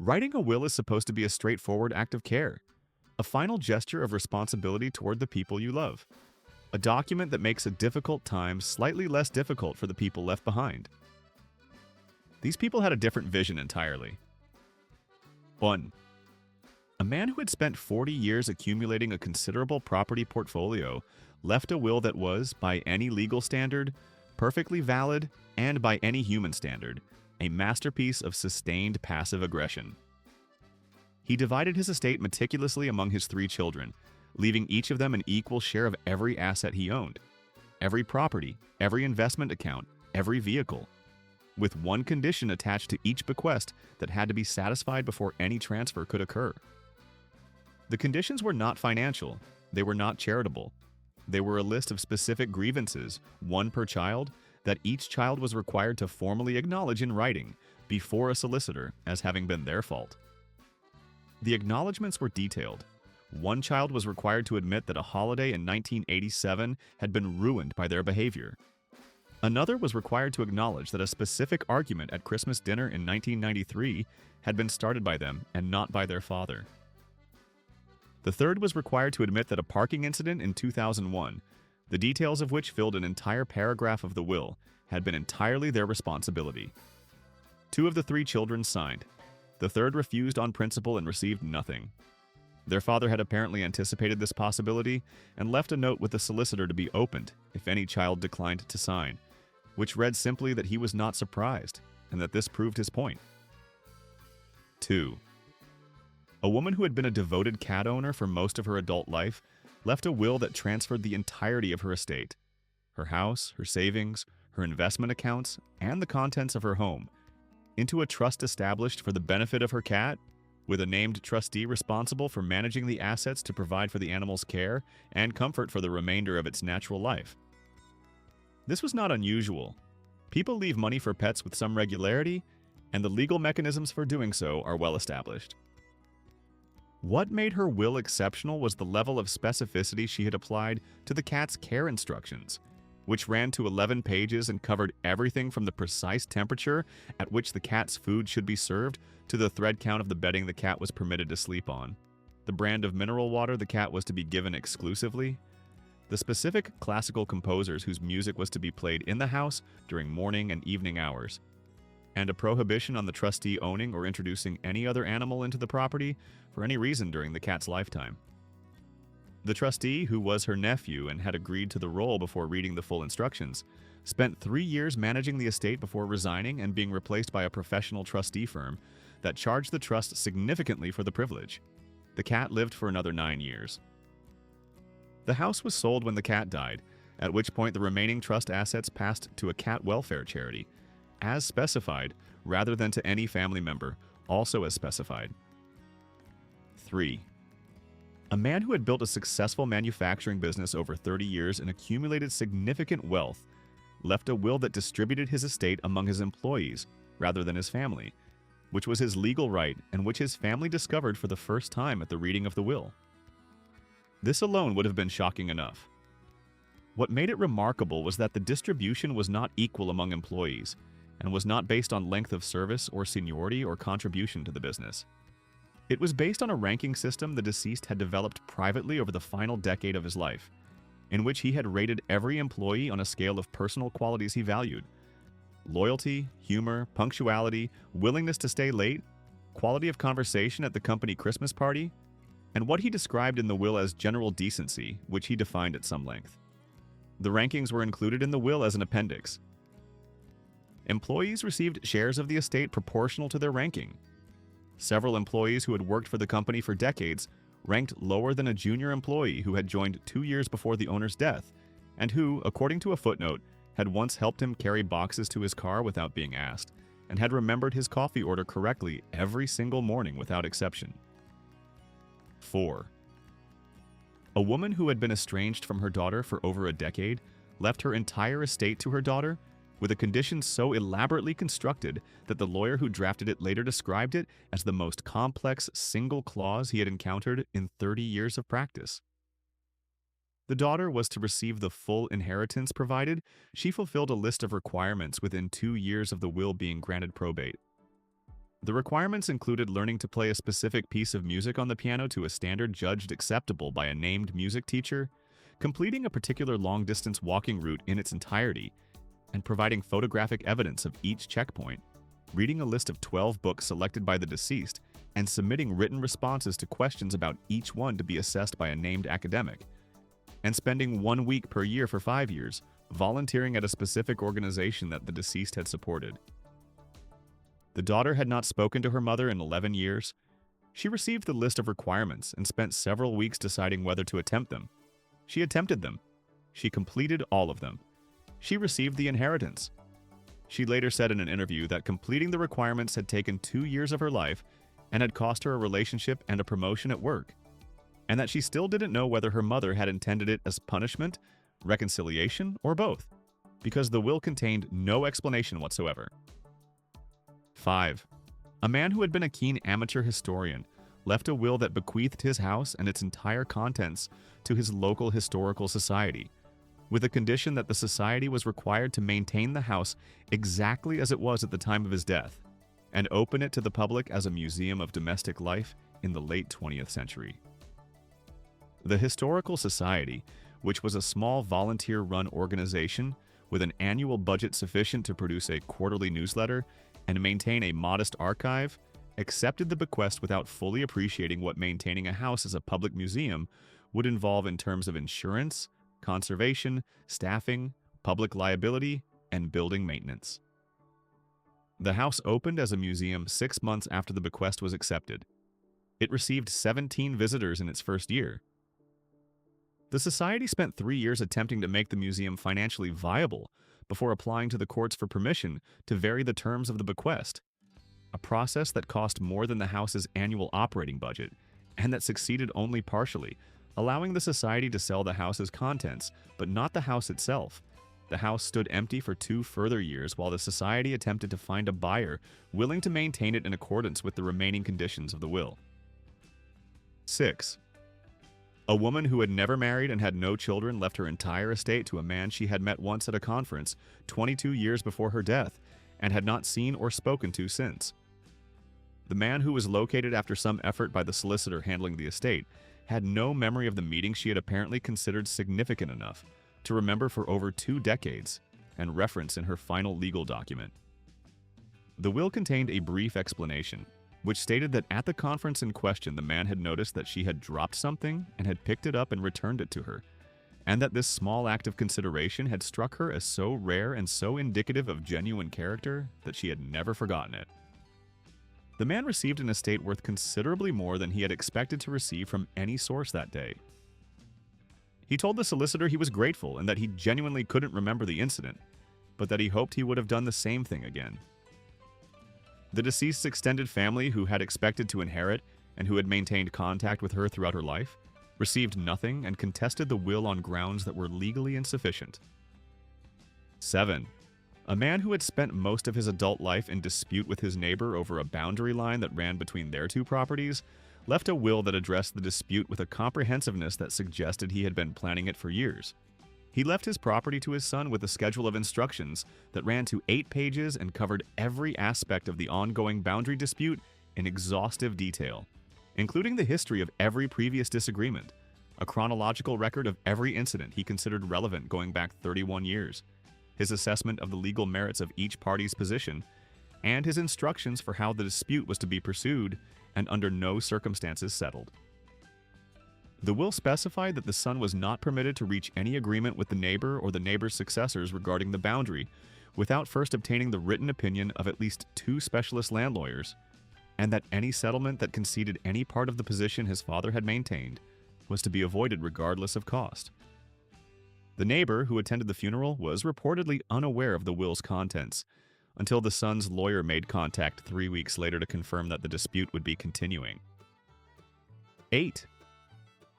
Writing a will is supposed to be a straightforward act of care, a final gesture of responsibility toward the people you love, a document that makes a difficult time slightly less difficult for the people left behind. These people had a different vision entirely. 1. A man who had spent 40 years accumulating a considerable property portfolio left a will that was, by any legal standard, perfectly valid, and by any human standard, a masterpiece of sustained passive aggression. He divided his estate meticulously among his 3 children, leaving each of them an equal share of every asset he owned, every property, every investment account, every vehicle, with one condition attached to each bequest that had to be satisfied before any transfer could occur. The conditions were not financial, they were not charitable. They were a list of specific grievances, one per child, that each child was required to formally acknowledge in writing before a solicitor as having been their fault. The acknowledgments were detailed. One child was required to admit that a holiday in 1987 had been ruined by their behavior. Another was required to acknowledge that a specific argument at Christmas dinner in 1993 had been started by them and not by their father. The third was required to admit that a parking incident in 2001, the details of which filled an entire paragraph of the will, had been entirely their responsibility. 2 of the 3 children signed. The third refused on principle and received nothing. Their father had apparently anticipated this possibility and left a note with the solicitor to be opened if any child declined to sign, which read simply that he was not surprised and that this proved his point. 2. A woman who had been a devoted cat owner for most of her adult life left a will that transferred the entirety of her estate, her house, her savings, her investment accounts, and the contents of her home, into a trust established for the benefit of her cat, with a named trustee responsible for managing the assets to provide for the animal's care and comfort for the remainder of its natural life. This was not unusual. People leave money for pets with some regularity, and the legal mechanisms for doing so are well established. What made her will exceptional was the level of specificity she had applied to the cat's care instructions, which ran to 11 pages and covered everything from the precise temperature at which the cat's food should be served to the thread count of the bedding the cat was permitted to sleep on, the brand of mineral water the cat was to be given exclusively, the specific classical composers whose music was to be played in the house during morning and evening hours, and a prohibition on the trustee owning or introducing any other animal into the property for any reason during the cat's lifetime. The trustee, who was her nephew and had agreed to the role before reading the full instructions, spent 3 years managing the estate before resigning and being replaced by a professional trustee firm that charged the trust significantly for the privilege. The cat lived for another 9 years. The house was sold when the cat died, at which point the remaining trust assets passed to a cat welfare charity, as specified, rather than to any family member, also as specified. 3. A man who had built a successful manufacturing business over 30 years and accumulated significant wealth left a will that distributed his estate among his employees rather than his family, which was his legal right and which his family discovered for the first time at the reading of the will. This alone would have been shocking enough. What made it remarkable was that the distribution was not equal among employees and was not based on length of service or seniority or contribution to the business. It was based on a ranking system the deceased had developed privately over the final decade of his life, in which he had rated every employee on a scale of personal qualities he valued: loyalty, humor, punctuality, willingness to stay late, quality of conversation at the company Christmas party, and what he described in the will as general decency, which he defined at some length. The rankings were included in the will as an appendix. Employees received shares of the estate proportional to their ranking. Several employees who had worked for the company for decades ranked lower than a junior employee who had joined 2 years before the owner's death, and who, according to a footnote, had once helped him carry boxes to his car without being asked, and had remembered his coffee order correctly every single morning without exception. 4. A woman who had been estranged from her daughter for over a decade left her entire estate to her daughter, with a condition so elaborately constructed that the lawyer who drafted it later described it as the most complex single clause he had encountered in 30 years of practice. The daughter was to receive the full inheritance provided she fulfilled a list of requirements within 2 years of the will being granted probate. The requirements included learning to play a specific piece of music on the piano to a standard judged acceptable by a named music teacher, completing a particular long-distance walking route in its entirety, and providing photographic evidence of each checkpoint, reading a list of 12 books selected by the deceased, and submitting written responses to questions about each one to be assessed by a named academic, and spending 1 week per year for 5 years, volunteering at a specific organization that the deceased had supported. The daughter had not spoken to her mother in 11 years. She received the list of requirements and spent several weeks deciding whether to attempt them. She attempted them. She completed all of them. She received the inheritance. She later said in an interview that completing the requirements had taken 2 years of her life and had cost her a relationship and a promotion at work, and that she still didn't know whether her mother had intended it as punishment, reconciliation, or both, because the will contained no explanation whatsoever. 5. A man who had been a keen amateur historian left a will that bequeathed his house and its entire contents to his local historical society, with a condition that the society was required to maintain the house exactly as it was at the time of his death, and open it to the public as a museum of domestic life in the late 20th century. The Historical Society, which was a small volunteer-run organization with an annual budget sufficient to produce a quarterly newsletter and maintain a modest archive, accepted the bequest without fully appreciating what maintaining a house as a public museum would involve in terms of insurance, conservation, staffing, public liability, and building maintenance. The house opened as a museum 6 months after the bequest was accepted. It received 17 visitors in its first year. The society spent 3 years attempting to make the museum financially viable before applying to the courts for permission to vary the terms of the bequest, a process that cost more than the house's annual operating budget and that succeeded only partially, allowing the society to sell the house's contents, but not the house itself. The house stood empty for 2 further years while the society attempted to find a buyer willing to maintain it in accordance with the remaining conditions of the will. 6. A woman who had never married and had no children left her entire estate to a man she had met once at a conference 22 years before her death and had not seen or spoken to since. The man, who was located after some effort by the solicitor handling the estate, had no memory of the meeting she had apparently considered significant enough to remember for over 2 decades and reference in her final legal document. The will contained a brief explanation, which stated that at the conference in question the man had noticed that she had dropped something and had picked it up and returned it to her, and that this small act of consideration had struck her as so rare and so indicative of genuine character that she had never forgotten it. The man received an estate worth considerably more than he had expected to receive from any source that day. He told the solicitor he was grateful and that he genuinely couldn't remember the incident, but that he hoped he would have done the same thing again. The deceased's extended family, who had expected to inherit and who had maintained contact with her throughout her life, received nothing and contested the will on grounds that were legally insufficient. 7. A man who had spent most of his adult life in dispute with his neighbor over a boundary line that ran between their 2 properties left a will that addressed the dispute with a comprehensiveness that suggested he had been planning it for years. He left his property to his son with a schedule of instructions that ran to 8 pages and covered every aspect of the ongoing boundary dispute in exhaustive detail, including the history of every previous disagreement, a chronological record of every incident he considered relevant going back 31 years, his assessment of the legal merits of each party's position, and his instructions for how the dispute was to be pursued and under no circumstances settled. The will specified that the son was not permitted to reach any agreement with the neighbor or the neighbor's successors regarding the boundary without first obtaining the written opinion of at least 2 specialist land lawyers, and that any settlement that conceded any part of the position his father had maintained was to be avoided regardless of cost. The neighbor who attended the funeral was reportedly unaware of the will's contents until the son's lawyer made contact 3 weeks later to confirm that the dispute would be continuing. 8.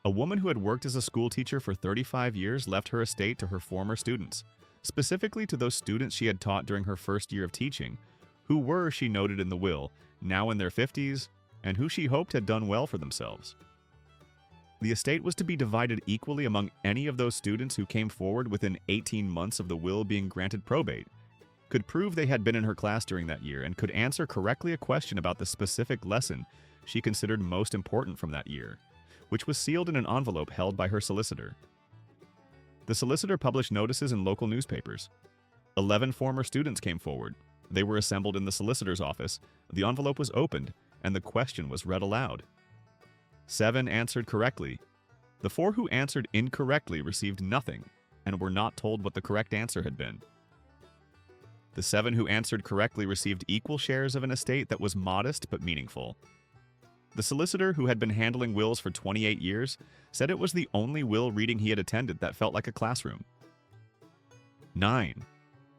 A woman who had worked as a school teacher for 35 years left her estate to her former students, specifically to those students she had taught during her first year of teaching, who were, she noted in the will, now in their 50s, and who she hoped had done well for themselves. The estate was to be divided equally among any of those students who came forward within 18 months of the will being granted probate, could prove they had been in her class during that year and could answer correctly a question about the specific lesson she considered most important from that year, which was sealed in an envelope held by her solicitor. The solicitor published notices in local newspapers. 11 former students came forward. They were assembled in the solicitor's office, the envelope was opened, and the question was read aloud. 7 answered correctly. The 4 who answered incorrectly received nothing and were not told what the correct answer had been. The 7 who answered correctly received equal shares of an estate that was modest but meaningful. The solicitor, who had been handling wills for 28 years, said it was the only will reading he had attended that felt like a classroom. 9.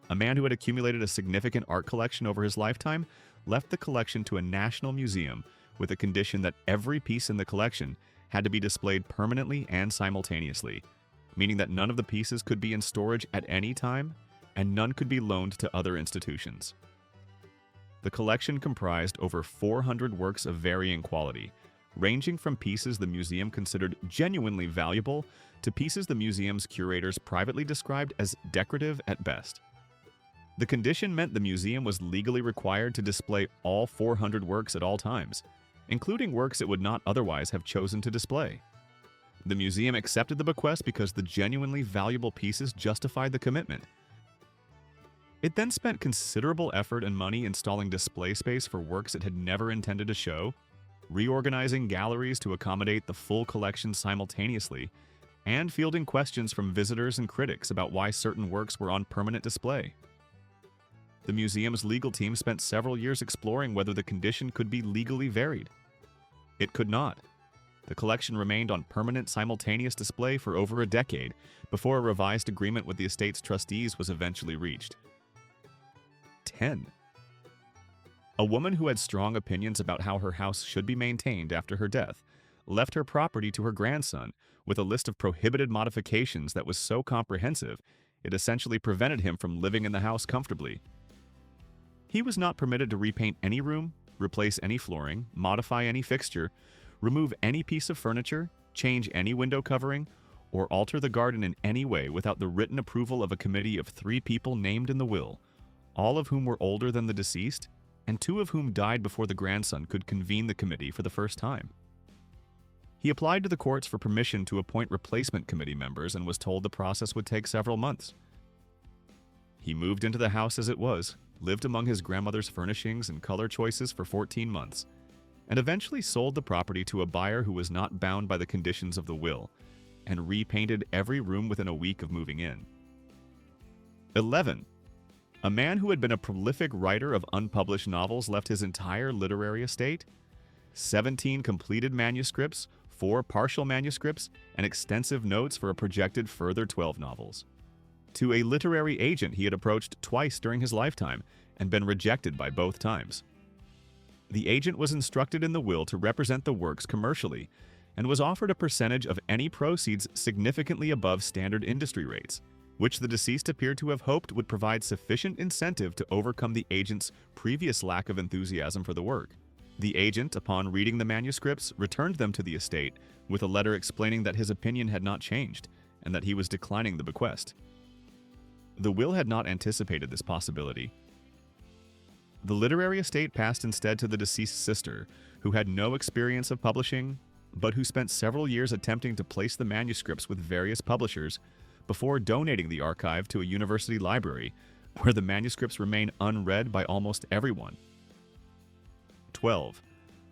A man who had accumulated a significant art collection over his lifetime left the collection to a national museum with a condition that every piece in the collection had to be displayed permanently and simultaneously, meaning that none of the pieces could be in storage at any time and none could be loaned to other institutions. The collection comprised over 400 works of varying quality, ranging from pieces the museum considered genuinely valuable to pieces the museum's curators privately described as decorative at best. The condition meant the museum was legally required to display all 400 works at all times, including works it would not otherwise have chosen to display. The museum accepted the bequest because the genuinely valuable pieces justified the commitment. It then spent considerable effort and money installing display space for works it had never intended to show, reorganizing galleries to accommodate the full collection simultaneously, and fielding questions from visitors and critics about why certain works were on permanent display. The museum's legal team spent several years exploring whether the condition could be legally varied. It could not. The collection remained on permanent simultaneous display for over a decade before a revised agreement with the estate's trustees was eventually reached. 10. A woman who had strong opinions about how her house should be maintained after her death left her property to her grandson with a list of prohibited modifications that was so comprehensive it essentially prevented him from living in the house comfortably. He was not permitted to repaint any room, replace any flooring, modify any fixture, remove any piece of furniture, change any window covering, or alter the garden in any way without the written approval of a committee of 3 people named in the will, all of whom were older than the deceased, and 2 of whom died before the grandson could convene the committee for the first time. He applied to the courts for permission to appoint replacement committee members and was told the process would take several months. He moved into the house as it was, lived among his grandmother's furnishings and color choices for 14 months, and eventually sold the property to a buyer who was not bound by the conditions of the will, and repainted every room within a week of moving in. 11. A man who had been a prolific writer of unpublished novels left his entire literary estate, 17 completed manuscripts, 4 partial manuscripts, and extensive notes for a projected further 12 novels, to a literary agent he had approached twice during his lifetime and been rejected by both times. The agent was instructed in the will to represent the works commercially and was offered a percentage of any proceeds significantly above standard industry rates, which the deceased appeared to have hoped would provide sufficient incentive to overcome the agent's previous lack of enthusiasm for the work. The agent, upon reading the manuscripts, returned them to the estate with a letter explaining that his opinion had not changed and that he was declining the bequest. The will had not anticipated this possibility. The literary estate passed instead to the deceased's sister, who had no experience of publishing, but who spent several years attempting to place the manuscripts with various publishers before donating the archive to a university library, where the manuscripts remain unread by almost everyone. 12.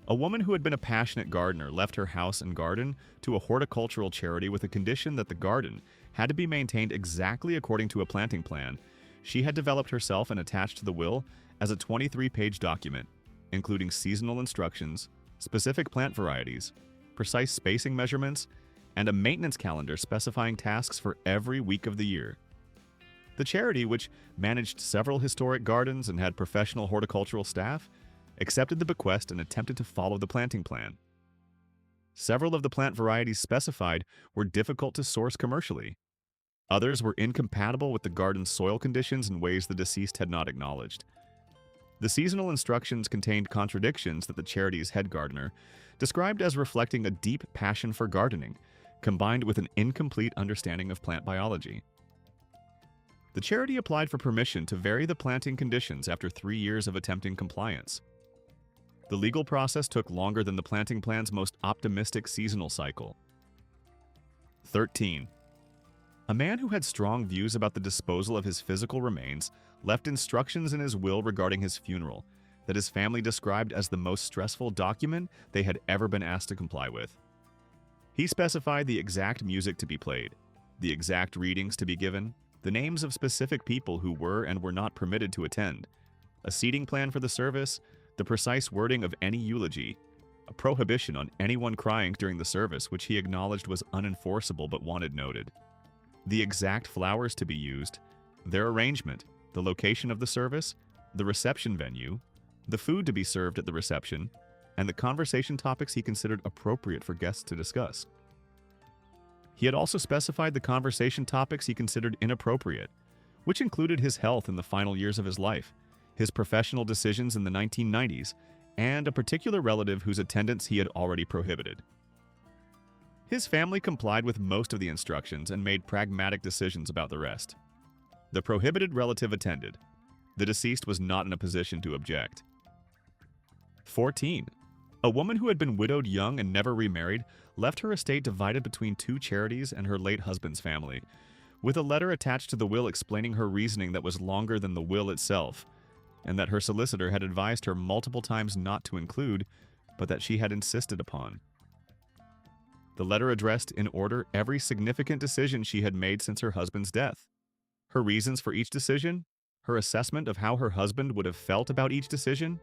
A woman who had been a passionate gardener left her house and garden to a horticultural charity with a condition that the garden had to be maintained exactly according to a planting plan she had developed herself and attached to the will as a 23-page document, including seasonal instructions, specific plant varieties, precise spacing measurements, and a maintenance calendar specifying tasks for every week of the year. The charity, which managed several historic gardens and had professional horticultural staff, accepted the bequest and attempted to follow the planting plan. Several of the plant varieties specified were difficult to source commercially. Others were incompatible with the garden's soil conditions in ways the deceased had not acknowledged. The seasonal instructions contained contradictions that the charity's head gardener described as reflecting a deep passion for gardening, combined with an incomplete understanding of plant biology. The charity applied for permission to vary the planting conditions after 3 years of attempting compliance. The legal process took longer than the planting plan's most optimistic seasonal cycle. 13. A man who had strong views about the disposal of his physical remains left instructions in his will regarding his funeral that his family described as the most stressful document they had ever been asked to comply with. He specified the exact music to be played, the exact readings to be given, the names of specific people who were and were not permitted to attend, a seating plan for the service, the precise wording of any eulogy, a prohibition on anyone crying during the service, which he acknowledged was unenforceable but wanted noted, the exact flowers to be used, their arrangement, the location of the service, the reception venue, the food to be served at the reception, and the conversation topics he considered appropriate for guests to discuss. He had also specified the conversation topics he considered inappropriate, which included his health in the final years of his life, his professional decisions in the 1990s, and a particular relative whose attendance he had already prohibited. His family complied with most of the instructions and made pragmatic decisions about the rest. The prohibited relative attended. The deceased was not in a position to object. 14. A woman who had been widowed young and never remarried left her estate divided between 2 charities and her late husband's family, with a letter attached to the will explaining her reasoning that was longer than the will itself, and that her solicitor had advised her multiple times not to include, but that she had insisted upon. The letter addressed in order every significant decision she had made since her husband's death, her reasons for each decision, her assessment of how her husband would have felt about each decision,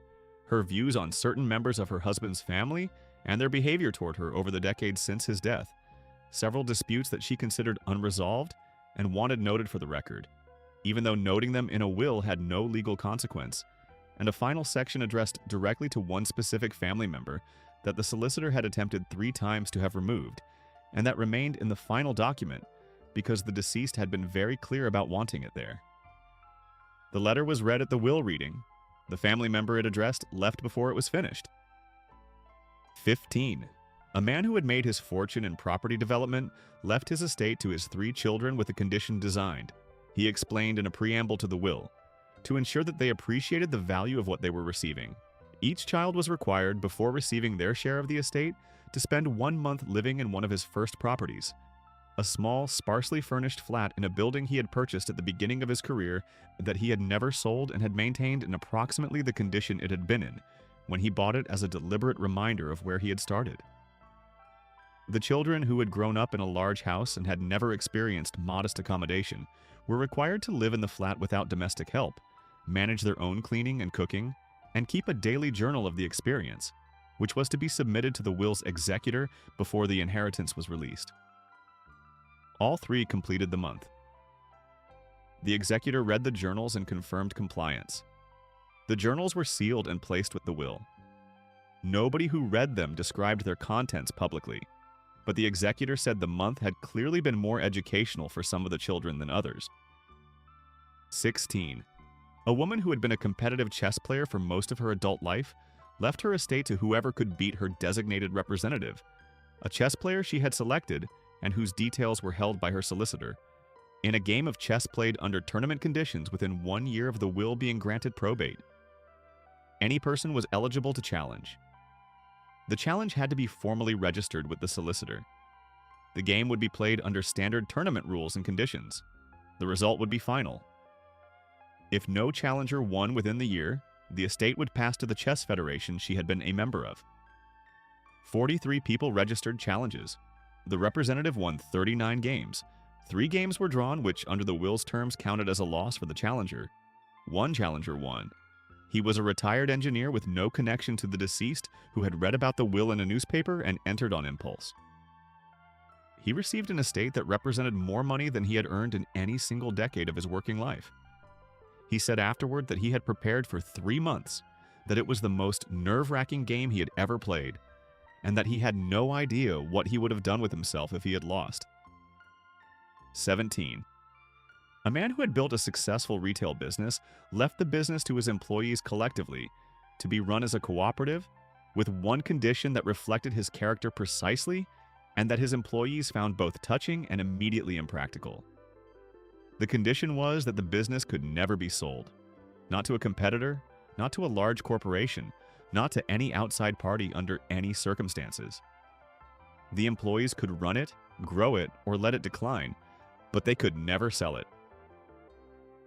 her views on certain members of her husband's family, and their behavior toward her over the decades since his death, several disputes that she considered unresolved and wanted noted for the record, even though noting them in a will had no legal consequence, and a final section addressed directly to one specific family member that the solicitor had attempted 3 times to have removed, and that remained in the final document because the deceased had been very clear about wanting it there. The letter was read at the will reading. The family member it addressed left before it was finished. 15. A man who had made his fortune in property development left his estate to his 3 children with a condition designed, he explained in a preamble to the will, to ensure that they appreciated the value of what they were receiving. Each child was required, before receiving their share of the estate, to spend 1 month living in one of his first properties, a small, sparsely furnished flat in a building he had purchased at the beginning of his career that he had never sold and had maintained in approximately the condition it had been in when he bought it as a deliberate reminder of where he had started. The children, who had grown up in a large house and had never experienced modest accommodation, were required to live in the flat without domestic help, manage their own cleaning and cooking, and keep a daily journal of the experience, which was to be submitted to the will's executor before the inheritance was released. All 3 completed the month. The executor read the journals and confirmed compliance. The journals were sealed and placed with the will. Nobody who read them described their contents publicly, but the executor said the month had clearly been more educational for some of the children than others. 16. A woman who had been a competitive chess player for most of her adult life left her estate to whoever could beat her designated representative, a chess player she had selected and whose details were held by her solicitor, in a game of chess played under tournament conditions within 1 year of the will being granted probate. Any person was eligible to challenge. The challenge had to be formally registered with the solicitor. The game would be played under standard tournament rules and conditions. The result would be final. If no challenger won within the year, the estate would pass to the chess federation she had been a member of. 43 people registered challenges. The representative won 39 games. 3 games were drawn, which under the will's terms counted as a loss for the challenger. 1 challenger won. He was a retired engineer with no connection to the deceased who had read about the will in a newspaper and entered on impulse. He received an estate that represented more money than he had earned in any single decade of his working life. He said afterward that he had prepared for 3 months, that it was the most nerve-wracking game he had ever played, and that he had no idea what he would have done with himself if he had lost. 17. A man who had built a successful retail business left the business to his employees collectively to be run as a cooperative, with one condition that reflected his character precisely and that his employees found both touching and immediately impractical. The The condition was that the business could never be sold. Not to a competitor, not to a large corporation, not to any outside party under any circumstances. The employees could run it, grow it, or let it decline, but they could never sell it.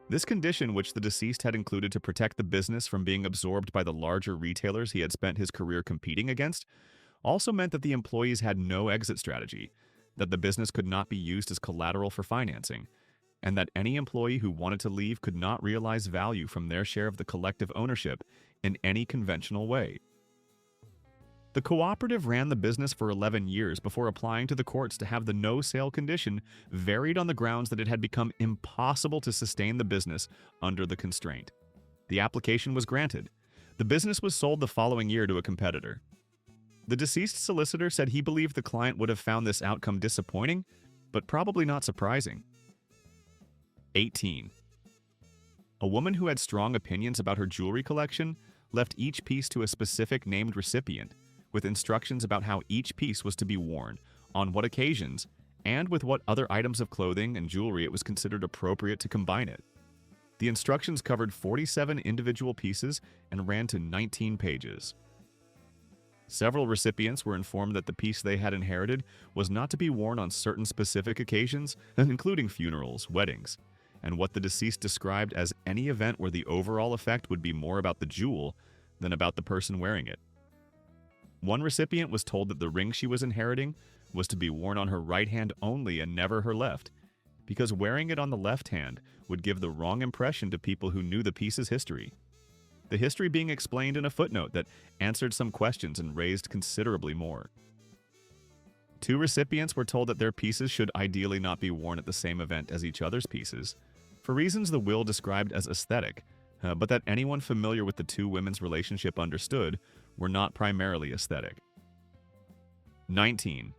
This condition, which the deceased had included to protect the business from being absorbed by the larger retailers he had spent his career competing against, also meant that the employees had no exit strategy, that the business could not be used as collateral for financing, and that any employee who wanted to leave could not realize value from their share of the collective ownership in any conventional way. The cooperative ran the business for 11 years before applying to the courts to have the no-sale condition varied on the grounds that it had become impossible to sustain the business under the constraint. The application was granted. The business was sold the following year to a competitor. The deceased solicitor said he believed the client would have found this outcome disappointing, but probably not surprising. 18. A woman who had strong opinions about her jewelry collection left each piece to a specific named recipient, with instructions about how each piece was to be worn, on what occasions, and with what other items of clothing and jewelry it was considered appropriate to combine it. The instructions covered 47 individual pieces and ran to 19 pages. Several recipients were informed that the piece they had inherited was not to be worn on certain specific occasions, including funerals, weddings, and what the deceased described as any event where the overall effect would be more about the jewel than about the person wearing it. One recipient was told that the ring she was inheriting was to be worn on her right hand only and never her left, because wearing it on the left hand would give the wrong impression to people who knew the piece's history. The history being explained in a footnote that answered some questions and raised considerably more. Two recipients were told that their pieces should ideally not be worn at the same event as each other's pieces, for reasons the will described as aesthetic, but that anyone familiar with the two women's relationship understood were not primarily aesthetic. 19.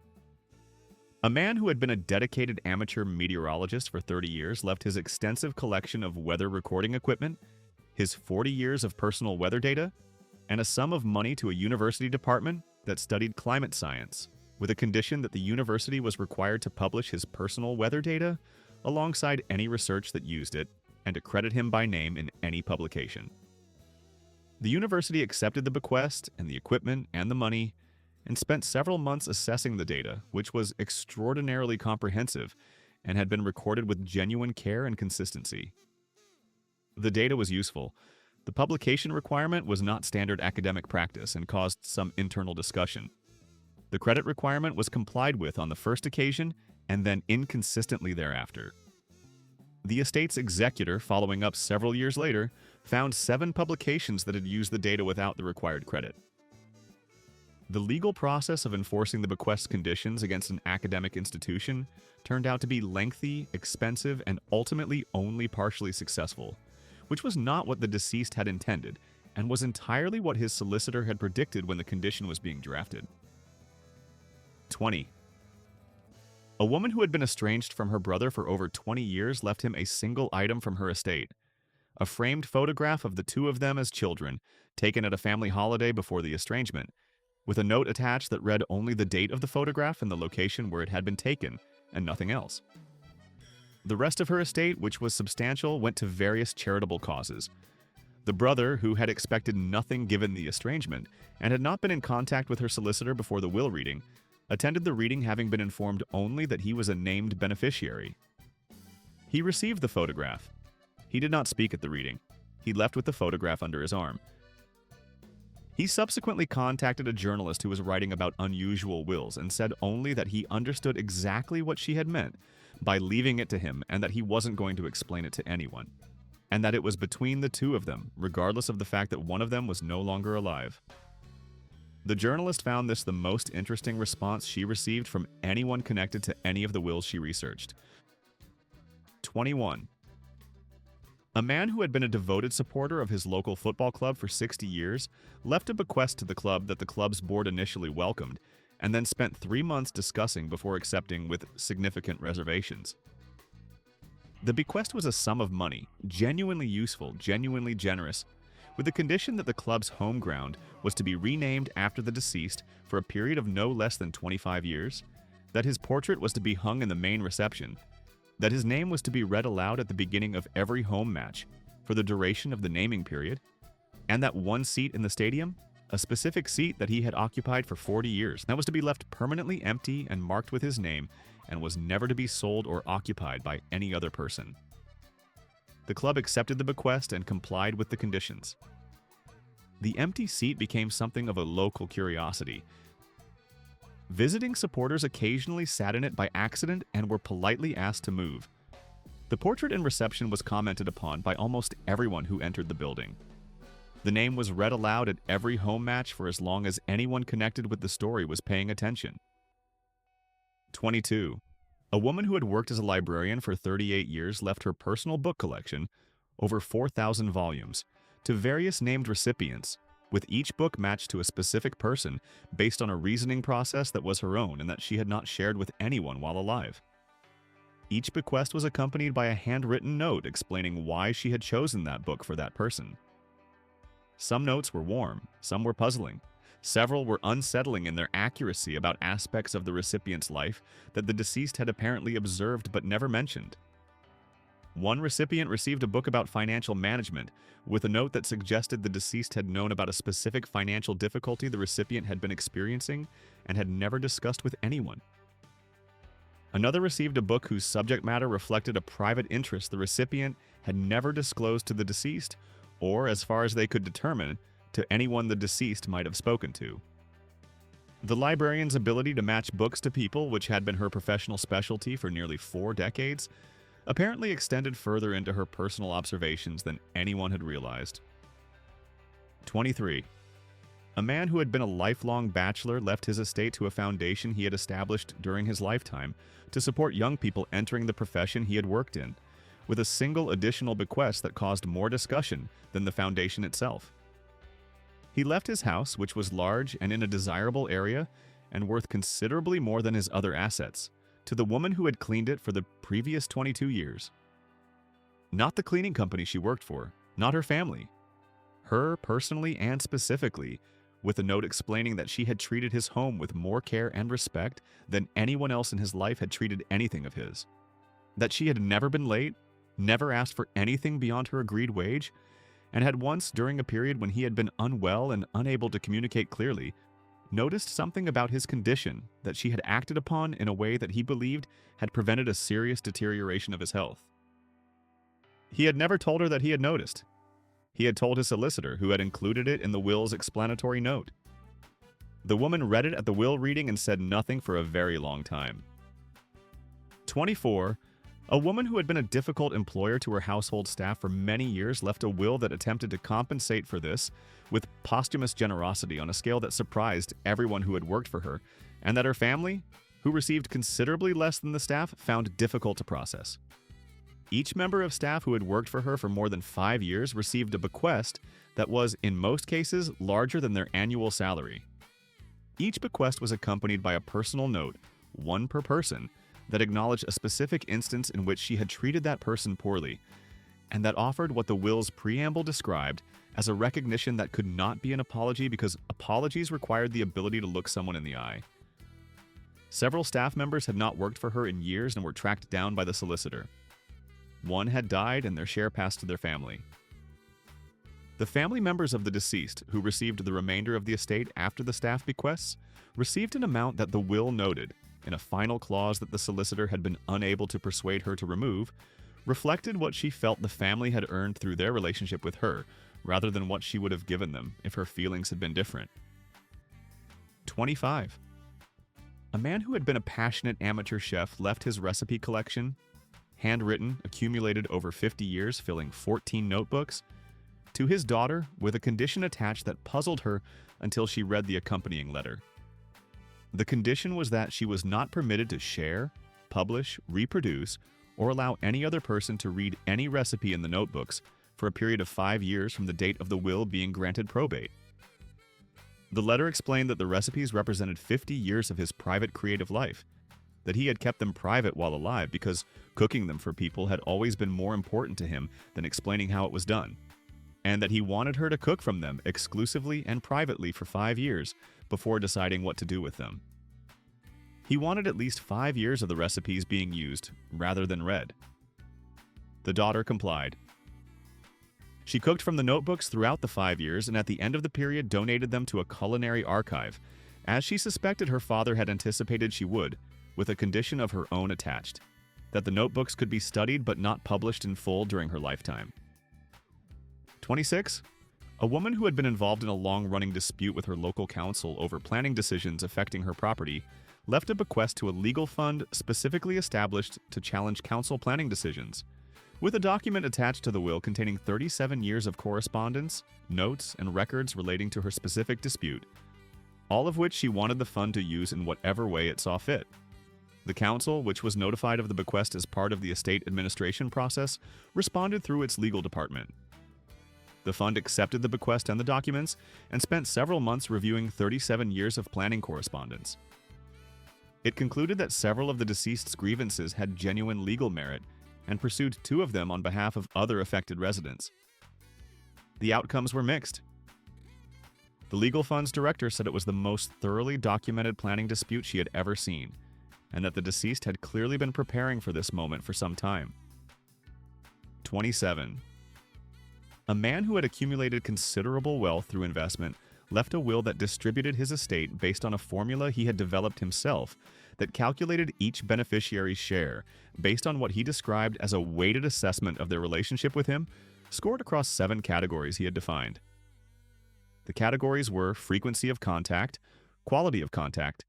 A man who had been a dedicated amateur meteorologist for 30 years left his extensive collection of weather recording equipment, his 40 years of personal weather data, and a sum of money to a university department that studied climate science, with a condition that the university was required to publish his personal weather data alongside any research that used it, and to credit him by name in any publication. The university accepted the bequest and the equipment and the money, and spent several months assessing the data, which was extraordinarily comprehensive and had been recorded with genuine care and consistency. The data was useful. The publication requirement was not standard academic practice and caused some internal discussion. The credit requirement was complied with on the first occasion and then inconsistently thereafter. The estate's executor, following up several years later, found 7 publications that had used the data without the required credit. The legal process of enforcing the bequest conditions against an academic institution turned out to be lengthy, expensive, and ultimately only partially successful, which was not what the deceased had intended, and was entirely what his solicitor had predicted when the condition was being drafted. 20. A woman who had been estranged from her brother for over 20 years left him a single item from her estate: a framed photograph of the two of them as children, taken at a family holiday before the estrangement, with a note attached that read only the date of the photograph and the location where it had been taken, and nothing else. The rest of her estate, which was substantial, went to various charitable causes. The brother, who had expected nothing given the estrangement, and had not been in contact with her solicitor before the will reading, attended the reading having been informed only that he was a named beneficiary. He received the photograph. He did not speak at the reading. He left with the photograph under his arm. He subsequently contacted a journalist who was writing about unusual wills and said only that he understood exactly what she had meant by leaving it to him and that he wasn't going to explain it to anyone, and that it was between the two of them, regardless of the fact that one of them was no longer alive. The journalist found this the most interesting response she received from anyone connected to any of the wills she researched. 21. A man who had been a devoted supporter of his local football club for 60 years left a bequest to the club that the club's board initially welcomed, and then spent 3 months discussing before accepting with significant reservations. The bequest was a sum of money, genuinely useful, genuinely generous, with the condition that the club's home ground was to be renamed after the deceased for a period of no less than 25 years, that his portrait was to be hung in the main reception, that his name was to be read aloud at the beginning of every home match for the duration of the naming period, and that one seat in the stadium, a specific seat that he had occupied for 40 years, that was to be left permanently empty and marked with his name and was never to be sold or occupied by any other person. The club accepted the bequest and complied with the conditions. The empty seat became something of a local curiosity. Visiting supporters occasionally sat in it by accident and were politely asked to move. The portrait in reception was commented upon by almost everyone who entered the building. The name was read aloud at every home match for as long as anyone connected with the story was paying attention. 22. A woman who had worked as a librarian for 38 years left her personal book collection, over 4,000 volumes, to various named recipients, with each book matched to a specific person based on a reasoning process that was her own and that she had not shared with anyone while alive. Each bequest was accompanied by a handwritten note explaining why she had chosen that book for that person. Some notes were warm, some were puzzling. Several were unsettling in their accuracy about aspects of the recipient's life that the deceased had apparently observed but never mentioned. One recipient received a book about financial management with a note that suggested the deceased had known about a specific financial difficulty the recipient had been experiencing and had never discussed with anyone. Another received a book whose subject matter reflected a private interest the recipient had never disclosed to the deceased, or, as far as they could determine, to anyone the deceased might have spoken to. The librarian's ability to match books to people, which had been her professional specialty for nearly 4 decades, apparently extended further into her personal observations than anyone had realized. 23. A man who had been a lifelong bachelor left his estate to a foundation he had established during his lifetime to support young people entering the profession he had worked in, with a single additional bequest that caused more discussion than the foundation itself. He left his house, which was large and in a desirable area and worth considerably more than his other assets, to the woman who had cleaned it for the previous 22 years. Not the cleaning company she worked for, not her family. Her personally and specifically, with a note explaining that she had treated his home with more care and respect than anyone else in his life had treated anything of his. That she had never been late, never asked for anything beyond her agreed wage, and had once, during a period when he had been unwell and unable to communicate clearly, noticed something about his condition that she had acted upon in a way that he believed had prevented a serious deterioration of his health. He had never told her that he had noticed. He had told his solicitor, who had included it in the will's explanatory note. The woman read it at the will reading and said nothing for a very long time. 24. A woman who had been a difficult employer to her household staff for many years left a will that attempted to compensate for this with posthumous generosity on a scale that surprised everyone who had worked for her, and that her family, who received considerably less than the staff, found difficult to process. Each member of staff who had worked for her for more than 5 years received a bequest that was, in most cases, larger than their annual salary. Each bequest was accompanied by a personal note, one per person, that acknowledged a specific instance in which she had treated that person poorly, and that offered what the will's preamble described as a recognition that could not be an apology because apologies required the ability to look someone in the eye. Several staff members had not worked for her in years and were tracked down by the solicitor. One had died and their share passed to their family. The family members of the deceased, who received the remainder of the estate after the staff bequests, received an amount that the will noted, in a final clause that the solicitor had been unable to persuade her to remove, reflected what she felt the family had earned through their relationship with her, rather than what she would have given them if her feelings had been different. 25. A man who had been a passionate amateur chef left his recipe collection, handwritten, accumulated over 50 years, filling 14 notebooks, to his daughter with a condition attached that puzzled her until she read the accompanying letter. The condition was that she was not permitted to share, publish, reproduce, or allow any other person to read any recipe in the notebooks for a period of 5 years from the date of the will being granted probate. The letter explained that the recipes represented 50 years of his private creative life, that he had kept them private while alive because cooking them for people had always been more important to him than explaining how it was done, and that he wanted her to cook from them exclusively and privately for 5 years before deciding what to do with them. He wanted at least 5 years of the recipes being used, rather than read. The daughter complied. She cooked from the notebooks throughout the 5 years and at the end of the period donated them to a culinary archive, as she suspected her father had anticipated she would, with a condition of her own attached, that the notebooks could be studied but not published in full during her lifetime. 26. A woman who had been involved in a long-running dispute with her local council over planning decisions affecting her property left a bequest to a legal fund specifically established to challenge council planning decisions, with a document attached to the will containing 37 years of correspondence, notes, and records relating to her specific dispute, all of which she wanted the fund to use in whatever way it saw fit. The council, which was notified of the bequest as part of the estate administration process, responded through its legal department. The fund accepted the bequest and the documents and spent several months reviewing 37 years of planning correspondence. It concluded that several of the deceased's grievances had genuine legal merit and pursued 2 of them on behalf of other affected residents. The outcomes were mixed. The legal fund's director said it was the most thoroughly documented planning dispute she had ever seen, and that the deceased had clearly been preparing for this moment for some time. 27. A man who had accumulated considerable wealth through investment left a will that distributed his estate based on a formula he had developed himself that calculated each beneficiary's share based on what he described as a weighted assessment of their relationship with him, scored across 7 categories he had defined. The categories were frequency of contact, quality of contact,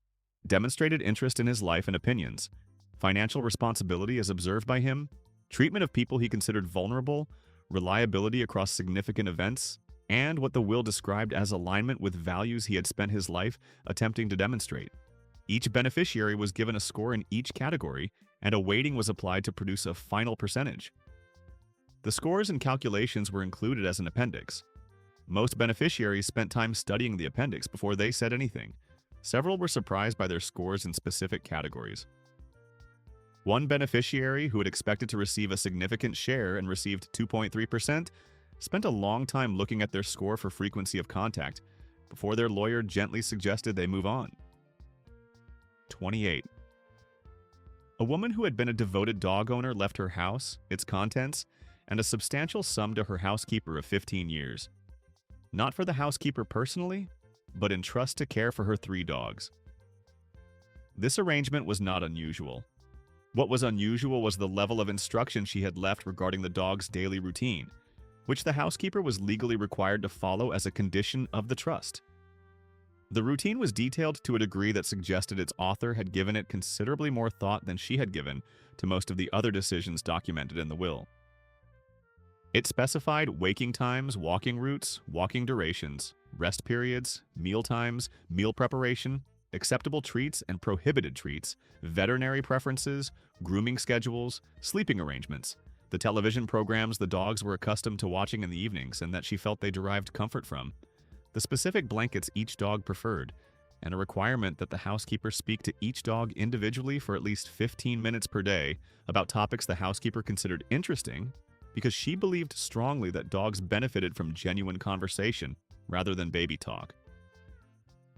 demonstrated interest in his life and opinions, financial responsibility as observed by him, treatment of people he considered vulnerable, reliability across significant events, and what the will described as alignment with values he had spent his life attempting to demonstrate. Each beneficiary was given a score in each category, and a weighting was applied to produce a final percentage. The scores and calculations were included as an appendix. Most beneficiaries spent time studying the appendix before they said anything. Several were surprised by their scores in specific categories. One beneficiary, who had expected to receive a significant share and received 2.3%, spent a long time looking at their score for frequency of contact before their lawyer gently suggested they move on. 28. A woman who had been a devoted dog owner left her house, its contents, and a substantial sum to her housekeeper of 15 years. Not for the housekeeper personally, but in trust to care for her 3 dogs. This arrangement was not unusual. What was unusual was the level of instruction she had left regarding the dog's daily routine, which the housekeeper was legally required to follow as a condition of the trust. The routine was detailed to a degree that suggested its author had given it considerably more thought than she had given to most of the other decisions documented in the will. It specified waking times, walking routes, walking durations, rest periods, meal times, meal preparation, acceptable treats and prohibited treats, veterinary preferences, grooming schedules, sleeping arrangements, the television programs the dogs were accustomed to watching in the evenings and that she felt they derived comfort from, the specific blankets each dog preferred, and a requirement that the housekeeper speak to each dog individually for at least 15 minutes per day about topics the housekeeper considered interesting because she believed strongly that dogs benefited from genuine conversation rather than baby talk.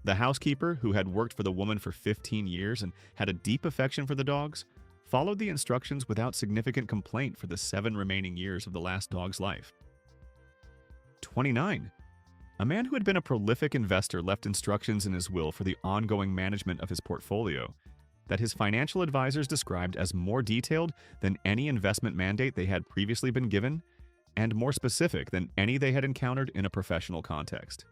The housekeeper, who had worked for the woman for 15 years and had a deep affection for the dogs, followed the instructions without significant complaint for the 7 remaining years of the last dog's life. 29. A man who had been a prolific investor left instructions in his will for the ongoing management of his portfolio that his financial advisors described as more detailed than any investment mandate they had previously been given and more specific than any they had encountered in a professional context.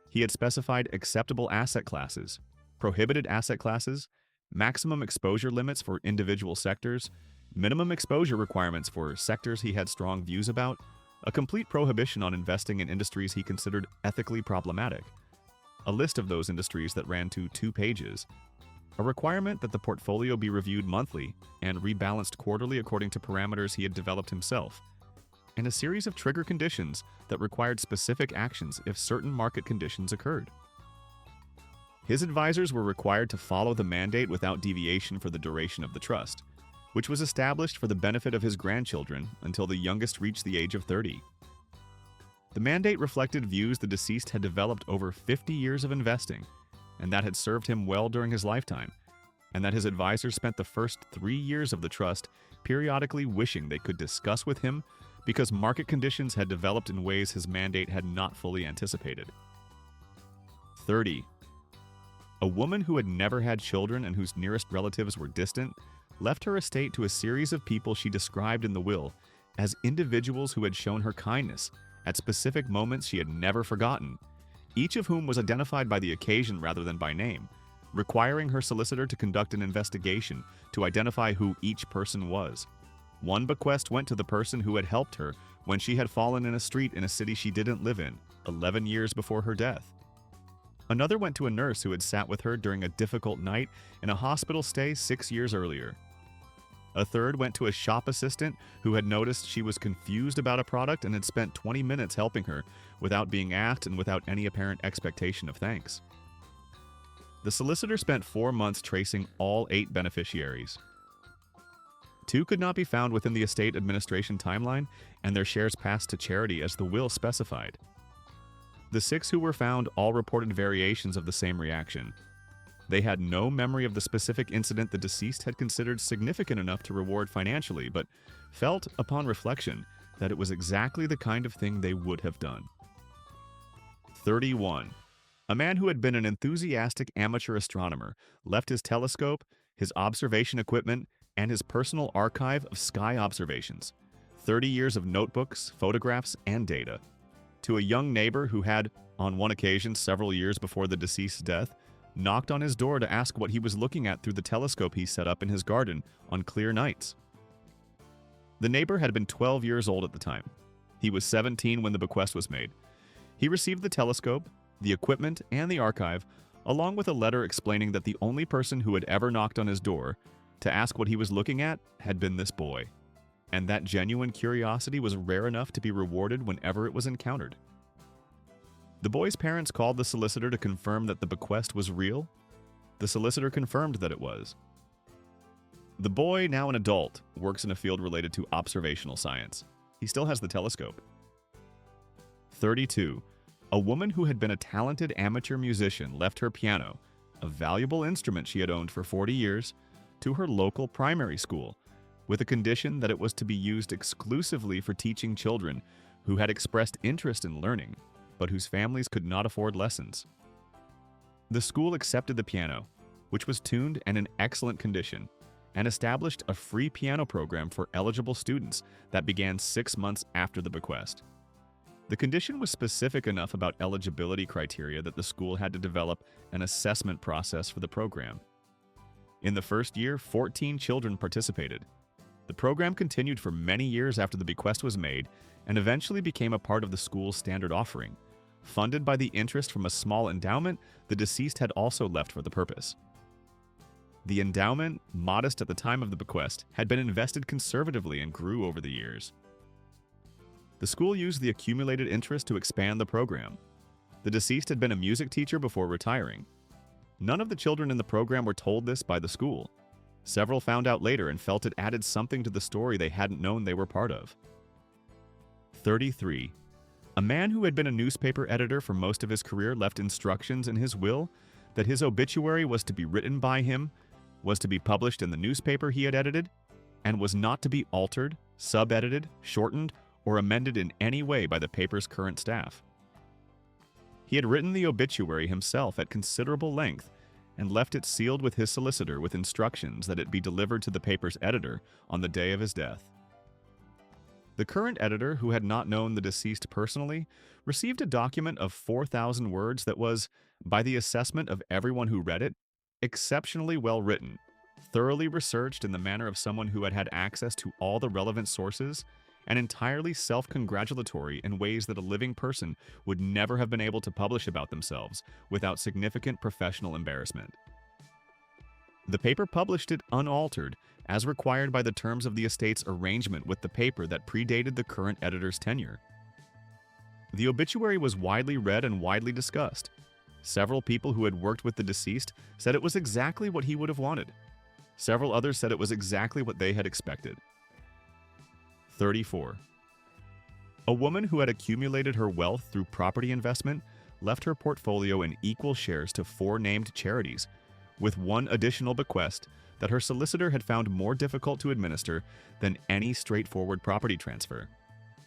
He had specified acceptable asset classes, prohibited asset classes, maximum exposure limits for individual sectors, minimum exposure requirements for sectors he had strong views about, a complete prohibition on investing in industries he considered ethically problematic, a list of those industries that ran to 2 pages, a requirement that the portfolio be reviewed monthly and rebalanced quarterly according to parameters he had developed himself, and a series of trigger conditions that required specific actions if certain market conditions occurred. His advisors were required to follow the mandate without deviation for the duration of the trust, which was established for the benefit of his grandchildren until the youngest reached the age of 30. The mandate reflected views the deceased had developed over 50 years of investing, and that had served him well during his lifetime, and that his advisors spent the first 3 years of the trust periodically wishing they could discuss with him because market conditions had developed in ways his mandate had not fully anticipated. 30. A woman who had never had children and whose nearest relatives were distant left her estate to a series of people she described in the will as individuals who had shown her kindness at specific moments she had never forgotten, each of whom was identified by the occasion rather than by name, requiring her solicitor to conduct an investigation to identify who each person was. One bequest went to the person who had helped her when she had fallen in a street in a city she didn't live in, 11 years before her death. Another went to a nurse who had sat with her during a difficult night in a hospital stay 6 years earlier. A third went to a shop assistant who had noticed she was confused about a product and had spent 20 minutes helping her without being asked and without any apparent expectation of thanks. The solicitor spent 4 months tracing all 8 beneficiaries. 2 could not be found within the estate administration timeline, and their shares passed to charity as the will specified. The 6 who were found all reported variations of the same reaction. They had no memory of the specific incident the deceased had considered significant enough to reward financially, but felt, upon reflection, that it was exactly the kind of thing they would have done. 31. A man who had been an enthusiastic amateur astronomer left his telescope, his observation equipment, and his personal archive of sky observations, 30 years of notebooks, photographs, and data, to a young neighbor who had, on one occasion several years before the deceased's death, knocked on his door to ask what he was looking at through the telescope he set up in his garden on clear nights. The neighbor had been 12 years old at the time. He was 17 when the bequest was made. He received the telescope, the equipment, and the archive, along with a letter explaining that the only person who had ever knocked on his door to ask what he was looking at had been this boy, and that genuine curiosity was rare enough to be rewarded whenever it was encountered. The boy's parents called the solicitor to confirm that the bequest was real. The solicitor confirmed that it was. The boy, now an adult, works in a field related to observational science. He still has the telescope. 32. A woman who had been a talented amateur musician left her piano, a valuable instrument she had owned for 40 years, to her local primary school, with a condition that it was to be used exclusively for teaching children who had expressed interest in learning, but whose families could not afford lessons. The school accepted the piano, which was tuned and in excellent condition, and established a free piano program for eligible students that began 6 months after the bequest. The condition was specific enough about eligibility criteria that the school had to develop an assessment process for the program. In the first year, 14 children participated. The program continued for many years after the bequest was made and eventually became a part of the school's standard offering. Funded by the interest from a small endowment the deceased had also left for the purpose. The endowment, modest at the time of the bequest, had been invested conservatively and grew over the years. The school used the accumulated interest to expand the program. The deceased had been a music teacher before retiring. None of the children in the program were told this by the school. Several found out later and felt it added something to the story they hadn't known they were part of. 33. A man who had been a newspaper editor for most of his career left instructions in his will that his obituary was to be written by him, was to be published in the newspaper he had edited, and was not to be altered, sub-edited, shortened, or amended in any way by the paper's current staff. He had written the obituary himself at considerable length and left it sealed with his solicitor with instructions that it be delivered to the paper's editor on the day of his death. The current editor, who had not known the deceased personally, received a document of 4,000 words that was, by the assessment of everyone who read it, exceptionally well written, thoroughly researched in the manner of someone who had had access to all the relevant sources, and entirely self-congratulatory in ways that a living person would never have been able to publish about themselves without significant professional embarrassment. The paper published it unaltered, as required by the terms of the estate's arrangement with the paper that predated the current editor's tenure. The obituary was widely read and widely discussed. Several people who had worked with the deceased said it was exactly what he would have wanted. Several others said it was exactly what they had expected. 34. A woman who had accumulated her wealth through property investment left her portfolio in equal shares to 4 named charities, with one additional bequest that her solicitor had found more difficult to administer than any straightforward property transfer.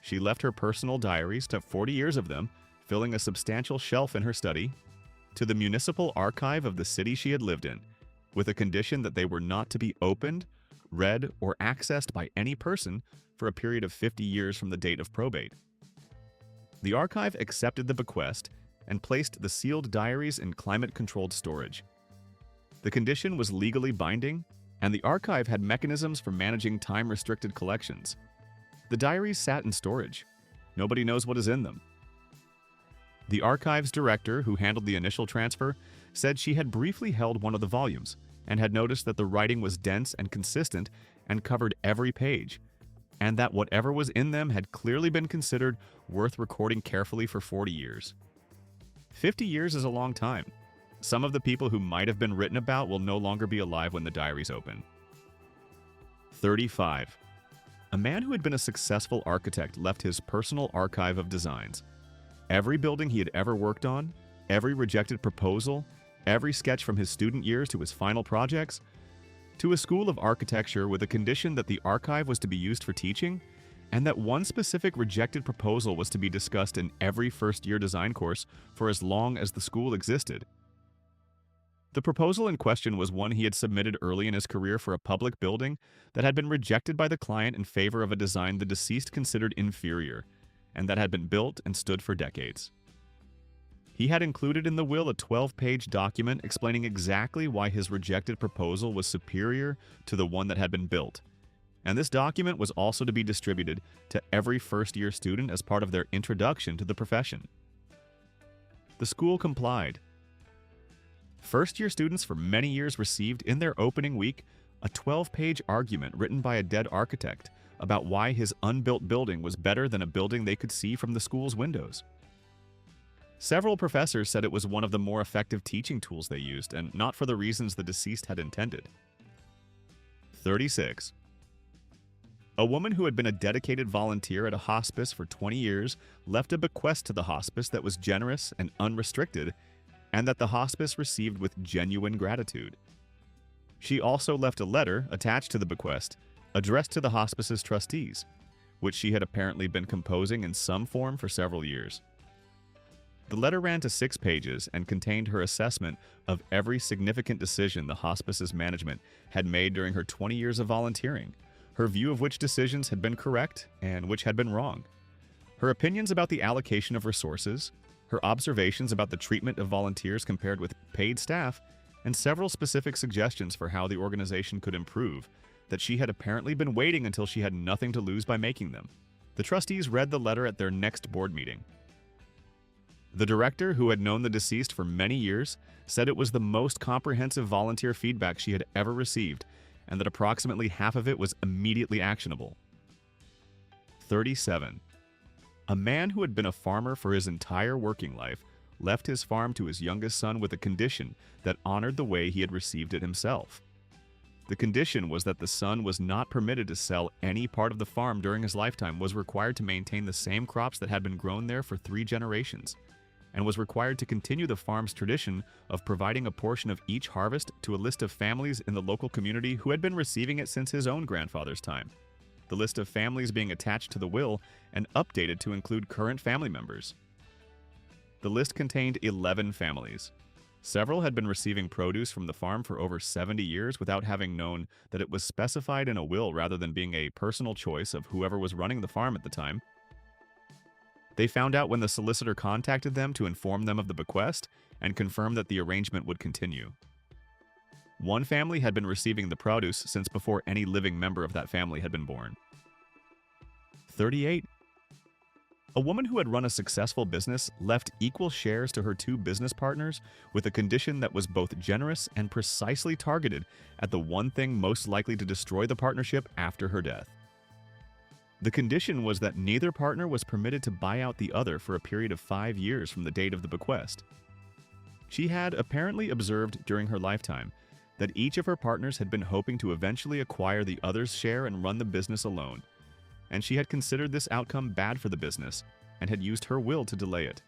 She left her personal diaries, to 40 years of them, filling a substantial shelf in her study, to the municipal archive of the city she had lived in, with a condition that they were not to be opened, read, or accessed by any person for a period of 50 years from the date of probate. The archive accepted the bequest and placed the sealed diaries in climate-controlled storage. The condition was legally binding, and the archive had mechanisms for managing time-restricted collections. The diaries sat in storage. Nobody knows what is in them. The archive's director, who handled the initial transfer, said she had briefly held one of the volumes and had noticed that the writing was dense and consistent and covered every page, and that whatever was in them had clearly been considered worth recording carefully for 40 years. 50 years is a long time. Some of the people who might have been written about will no longer be alive when the diaries open. 35. A man who had been a successful architect left his personal archive of designs. Every building he had ever worked on, every rejected proposal, every sketch from his student years to his final projects, to a school of architecture with a condition that the archive was to be used for teaching, and that one specific rejected proposal was to be discussed in every first-year design course for as long as the school existed. The proposal in question was one he had submitted early in his career for a public building that had been rejected by the client in favor of a design the deceased considered inferior, and that had been built and stood for decades. He had included in the will a 12-page document explaining exactly why his rejected proposal was superior to the one that had been built, and this document was also to be distributed to every first-year student as part of their introduction to the profession. The school complied. First-year students for many years received in their opening week a 12-page argument written by a dead architect about why his unbuilt building was better than a building they could see from the school's windows. Several professors said it was one of the more effective teaching tools they used, and not for the reasons the deceased had intended. 36. A woman who had been a dedicated volunteer at a hospice for 20 years left a bequest to the hospice that was generous and unrestricted, and that the hospice received with genuine gratitude. She also left a letter attached to the bequest, addressed to the hospice's trustees, which she had apparently been composing in some form for several years. The letter ran to 6 pages and contained her assessment of every significant decision the hospice's management had made during her 20 years of volunteering, her view of which decisions had been correct and which had been wrong, her opinions about the allocation of resources, her observations about the treatment of volunteers compared with paid staff, and several specific suggestions for how the organization could improve that she had apparently been waiting until she had nothing to lose by making them. The trustees read the letter at their next board meeting. The director, who had known the deceased for many years, said it was the most comprehensive volunteer feedback she had ever received, and that approximately half of it was immediately actionable. 37. A man who had been a farmer for his entire working life left his farm to his youngest son with a condition that honored the way he had received it himself. The condition was that the son was not permitted to sell any part of the farm during his lifetime, was required to maintain the same crops that had been grown there for 3 generations, and was required to continue the farm's tradition of providing a portion of each harvest to a list of families in the local community who had been receiving it since his own grandfather's time. The list of families being attached to the will and updated to include current family members. The list contained 11 families. Several had been receiving produce from the farm for over 70 years without having known that it was specified in a will rather than being a personal choice of whoever was running the farm at the time. They found out when the solicitor contacted them to inform them of the bequest and confirm that the arrangement would continue. One family had been receiving the produce since before any living member of that family had been born. 38. A woman who had run a successful business left equal shares to her 2 business partners with a condition that was both generous and precisely targeted at the one thing most likely to destroy the partnership after her death. The condition was that neither partner was permitted to buy out the other for a period of 5 years from the date of the bequest. She had apparently observed during her lifetime that each of her partners had been hoping to eventually acquire the other's share and run the business alone, and she had considered this outcome bad for the business and had used her will to delay it.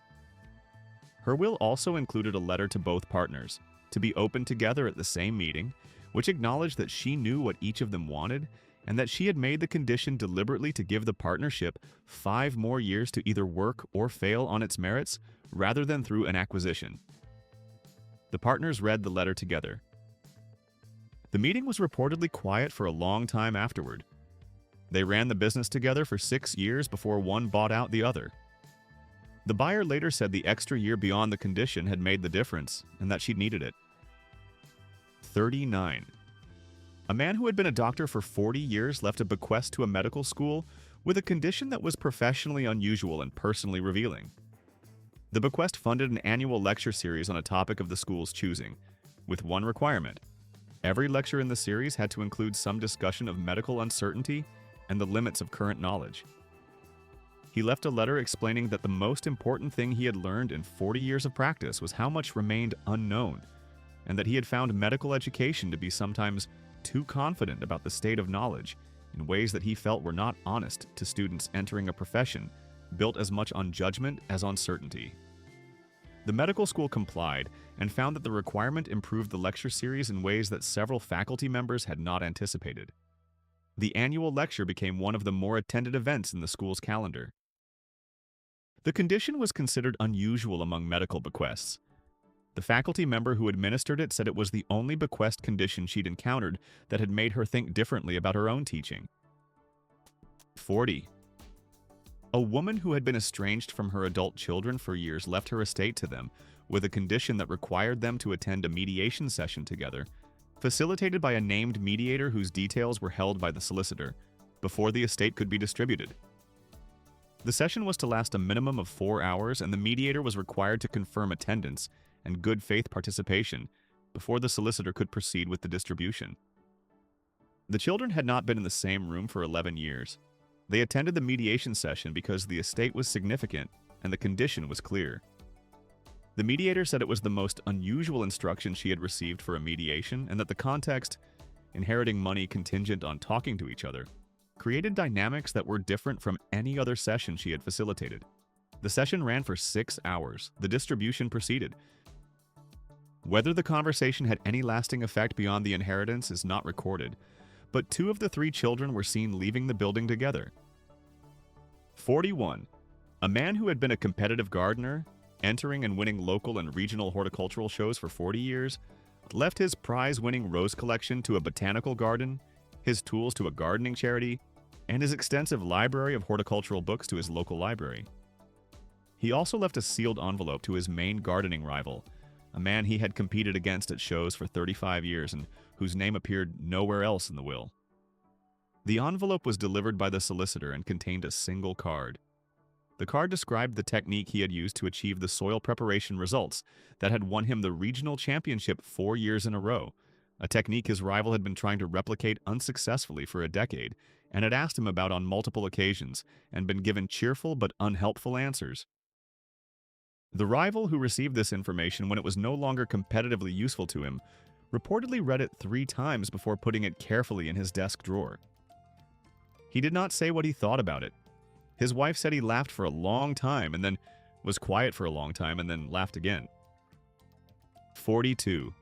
Her will also included a letter to both partners, to be opened together at the same meeting, which acknowledged that she knew what each of them wanted and that she had made the condition deliberately to give the partnership 5 more years to either work or fail on its merits rather than through an acquisition. The partners read the letter together. The meeting was reportedly quiet for a long time afterward. They ran the business together for 6 years before one bought out the other. The buyer later said the extra year beyond the condition had made the difference and that she'd needed it. 39. A man who had been a doctor for 40 years left a bequest to a medical school with a condition that was professionally unusual and personally revealing. The bequest funded an annual lecture series on a topic of the school's choosing, with one requirement. Every lecture in the series had to include some discussion of medical uncertainty and the limits of current knowledge. He left a letter explaining that the most important thing he had learned in 40 years of practice was how much remained unknown, and that he had found medical education to be sometimes too confident about the state of knowledge in ways that he felt were not honest to students entering a profession built as much on judgment as on certainty. The medical school complied and found that the requirement improved the lecture series in ways that several faculty members had not anticipated. The annual lecture became one of the more attended events in the school's calendar. The condition was considered unusual among medical bequests. The faculty member who administered it said it was the only bequest condition she'd encountered that had made her think differently about her own teaching. 40. A woman who had been estranged from her adult children for years left her estate to them with a condition that required them to attend a mediation session together, facilitated by a named mediator whose details were held by the solicitor, before the estate could be distributed. The session was to last a minimum of 4 hours, and the mediator was required to confirm attendance and good faith participation before the solicitor could proceed with the distribution. The children had not been in the same room for 11 years. They attended the mediation session because the estate was significant and the condition was clear. The mediator said it was the most unusual instruction she had received for a mediation, and that the context, inheriting money contingent on talking to each other, created dynamics that were different from any other session she had facilitated. The session ran for 6 hours. The distribution proceeded. Whether the conversation had any lasting effect beyond the inheritance is not recorded, but 2 of the 3 children were seen leaving the building together. 41. A man who had been a competitive gardener, entering and winning local and regional horticultural shows for 40 years, left his prize-winning rose collection to a botanical garden, his tools to a gardening charity, and his extensive library of horticultural books to his local library. He also left a sealed envelope to his main gardening rival, a man he had competed against at shows for 35 years and whose name appeared nowhere else in the will. The envelope was delivered by the solicitor and contained a single card. The card described the technique he had used to achieve the soil preparation results that had won him the regional championship 4 years in a row, a technique his rival had been trying to replicate unsuccessfully for a decade and had asked him about on multiple occasions and been given cheerful but unhelpful answers. The rival, who received this information when it was no longer competitively useful to him, reportedly read it 3 times before putting it carefully in his desk drawer. He did not say what he thought about it. His wife said he laughed for a long time and then was quiet for a long time and then laughed again. 42.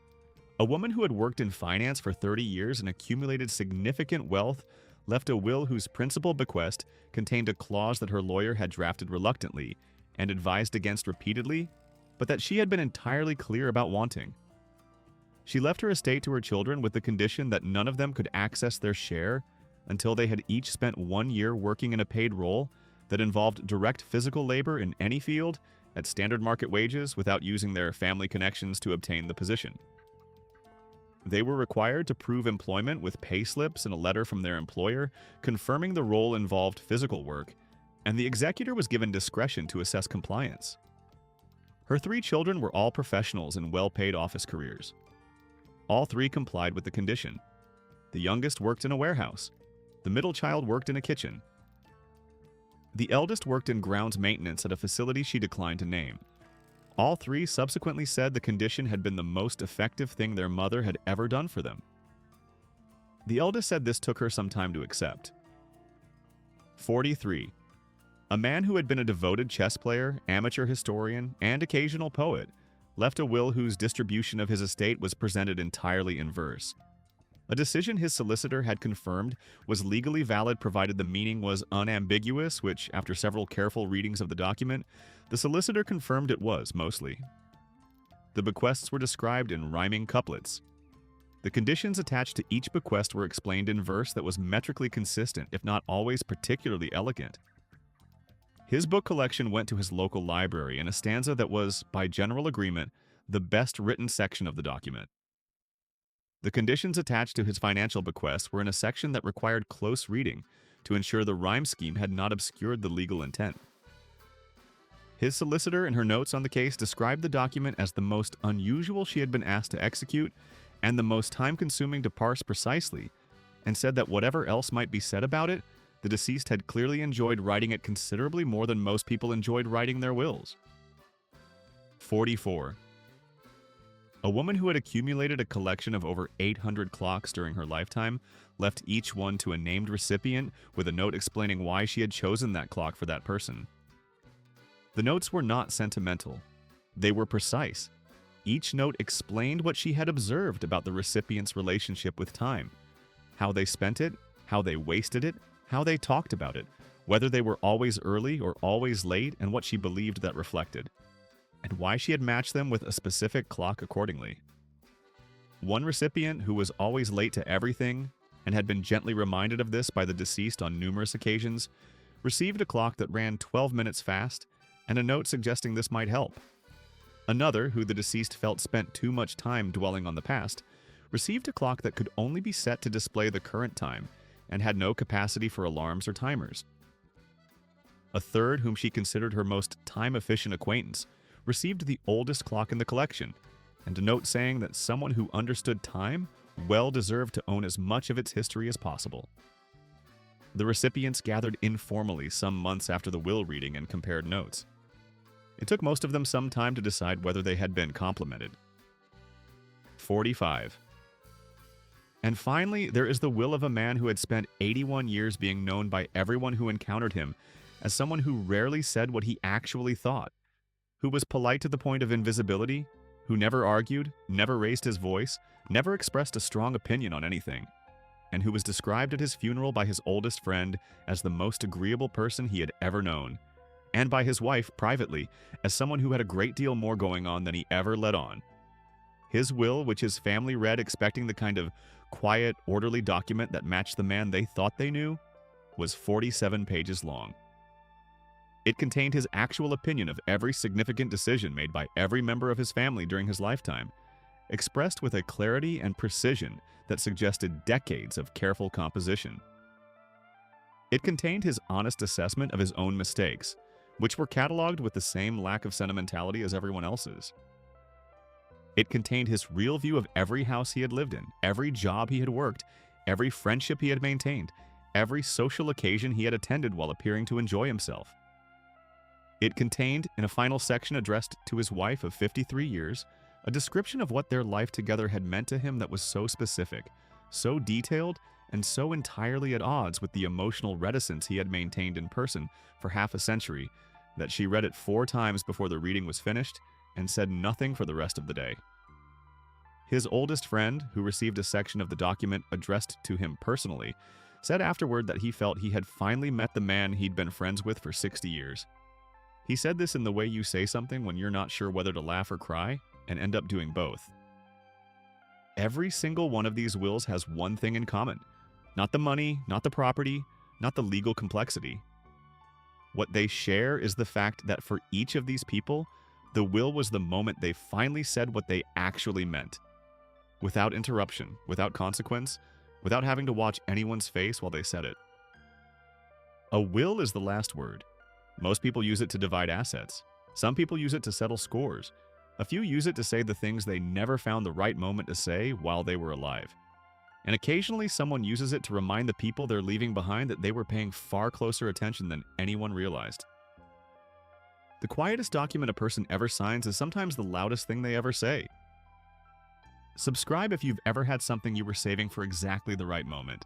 A woman who had worked in finance for 30 years and accumulated significant wealth left a will whose principal bequest contained a clause that her lawyer had drafted reluctantly and advised against repeatedly, but that she had been entirely clear about wanting. She left her estate to her children with the condition that none of them could access their share until they had each spent 1 year working in a paid role that involved direct physical labor in any field at standard market wages without using their family connections to obtain the position. They were required to prove employment with pay slips and a letter from their employer confirming the role involved physical work, and the executor was given discretion to assess compliance. Her 3 children were all professionals in well-paid office careers. All 3 complied with the condition. The youngest worked in a warehouse. The middle child worked in a kitchen. The eldest worked in grounds maintenance at a facility she declined to name. All 3 subsequently said the condition had been the most effective thing their mother had ever done for them. The eldest said this took her some time to accept. 43. A man who had been a devoted chess player, amateur historian, and occasional poet left a will whose distribution of his estate was presented entirely in verse. A decision his solicitor had confirmed was legally valid provided the meaning was unambiguous, which, after several careful readings of the document, the solicitor confirmed it was, mostly. The bequests were described in rhyming couplets. The conditions attached to each bequest were explained in verse that was metrically consistent, if not always particularly elegant. His book collection went to his local library in a stanza that was, by general agreement, the best written section of the document. The conditions attached to his financial bequests were in a section that required close reading to ensure the rhyme scheme had not obscured the legal intent. His solicitor, in her notes on the case, described the document as the most unusual she had been asked to execute and the most time-consuming to parse precisely, and said that whatever else might be said about it, the deceased had clearly enjoyed writing it considerably more than most people enjoyed writing their wills. 44. A woman who had accumulated a collection of over 800 clocks during her lifetime left each one to a named recipient with a note explaining why she had chosen that clock for that person. The notes were not sentimental. They were precise. Each note explained what she had observed about the recipient's relationship with time, how they spent it, how they wasted it, how they talked about it, whether they were always early or always late, and what she believed that reflected, and why she had matched them with a specific clock accordingly. One recipient, who was always late to everything and had been gently reminded of this by the deceased on numerous occasions, received a clock that ran 12 minutes fast and a note suggesting this might help. Another, who the deceased felt spent too much time dwelling on the past, received a clock that could only be set to display the current time and had no capacity for alarms or timers. A third, whom she considered her most time-efficient acquaintance, received the oldest clock in the collection, and a note saying that someone who understood time well deserved to own as much of its history as possible. The recipients gathered informally some months after the will reading and compared notes. It took most of them some time to decide whether they had been complimented. 45. And finally, there is the will of a man who had spent 81 years being known by everyone who encountered him as someone who rarely said what he actually thought, who was polite to the point of invisibility, who never argued, never raised his voice, never expressed a strong opinion on anything, and who was described at his funeral by his oldest friend as the most agreeable person he had ever known, and by his wife privately as someone who had a great deal more going on than he ever let on. His will, which his family read expecting the kind of quiet, orderly document that matched the man they thought they knew, was 47 pages long. It contained his actual opinion of every significant decision made by every member of his family during his lifetime, expressed with a clarity and precision that suggested decades of careful composition. It contained his honest assessment of his own mistakes, which were cataloged with the same lack of sentimentality as everyone else's. It contained his real view of every house he had lived in, every job he had worked, every friendship he had maintained, every social occasion he had attended while appearing to enjoy himself. It contained, in a final section addressed to his wife of 53 years, a description of what their life together had meant to him that was so specific, so detailed, and so entirely at odds with the emotional reticence he had maintained in person for half a century that she read it 4 times before the reading was finished and said nothing for the rest of the day. His oldest friend, who received a section of the document addressed to him personally, said afterward that he felt he had finally met the man he'd been friends with for 60 years. He said this in the way you say something when you're not sure whether to laugh or cry, and end up doing both. Every single one of these wills has one thing in common. Not the money, not the property, not the legal complexity. What they share is the fact that for each of these people, the will was the moment they finally said what they actually meant. Without interruption, without consequence, without having to watch anyone's face while they said it. A will is the last word. Most people use it to divide assets. Some people use it to settle scores. A few use it to say the things they never found the right moment to say while they were alive. And occasionally someone uses it to remind the people they're leaving behind that they were paying far closer attention than anyone realized. The quietest document a person ever signs is sometimes the loudest thing they ever say. Subscribe if you've ever had something you were saving for exactly the right moment.